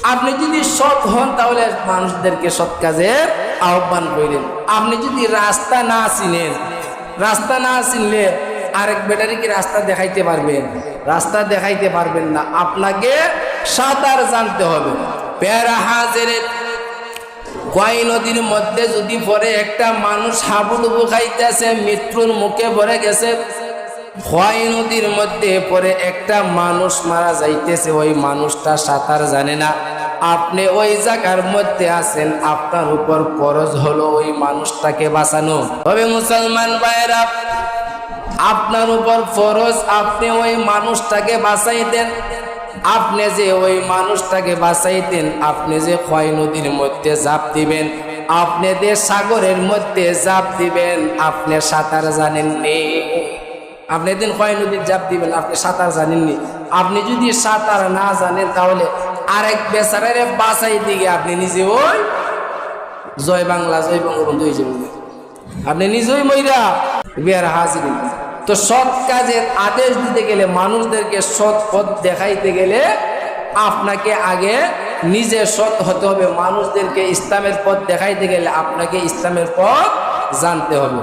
আপনি যদি সৎ হন তাহলে মানুষদেরকে সৎ কাজের আহ্বান করেন। আপনি যদি রাস্তা না চিনলে আরেক বেটারি কি রাস্তা দেখাইতে পারবেন? রাস্তা দেখাইতে পারবেন না। আপনাকে সাঁতার জানতে হবে। পেয়ারা হাজের কয় নদীর মধ্যে যদি পরে একটা মানুষ হাবুডুবু খাইতেছে, মৃত্যুর মুখে পড়ে গেছে, খোয়াই নদীর মধ্যে পরে একটা মানুষ মারা যাইতেছে, ওই মানুষটা সাঁতার জানে না, আপনি ওই জায়গার মধ্যে আছেন, আপনার উপর ফরজ হলো ওই মানুষটাকে বাঁচানো। তবে মুসলমান ভাইরা, আপনার উপর ফরজ আপনি ওই মানুষটাকে বাঁচাইতেন। আপনি যে ওই মানুষটাকে বাঁচাইতেন, আপনি যে খোয়াই নদীর মধ্যে ঝাঁপ দিবেন, আপনি যে সাগরের মধ্যে ঝাঁপ দিবেন, আপনি সাঁতার জানেননি। আপনি দিন খোয়াই নদীর ঝাঁপ দিবেন, আপনি সাঁতার জানেননি। আপনি যদি সাঁতার না জানেন তাহলে আরেক বেচারারে বাঁচাইতে গিয়ে আপনি নিজে ওই জয় বাংলা জয় বঙ্গবন্ধু হয়ে যাবেন, আপনি নিজেই মইরা বিয়ার হাজির। তো সৎ কাজের আদেশ দিতে গেলে, মানুষদেরকে সৎ পথ দেখাইতে গেলে আপনাকে আগে নিজে সৎ হতে হবে। মানুষদেরকে ইসলামের পথ দেখাইতে গেলে আপনাকে ইসলামের পথ জানতে হবে।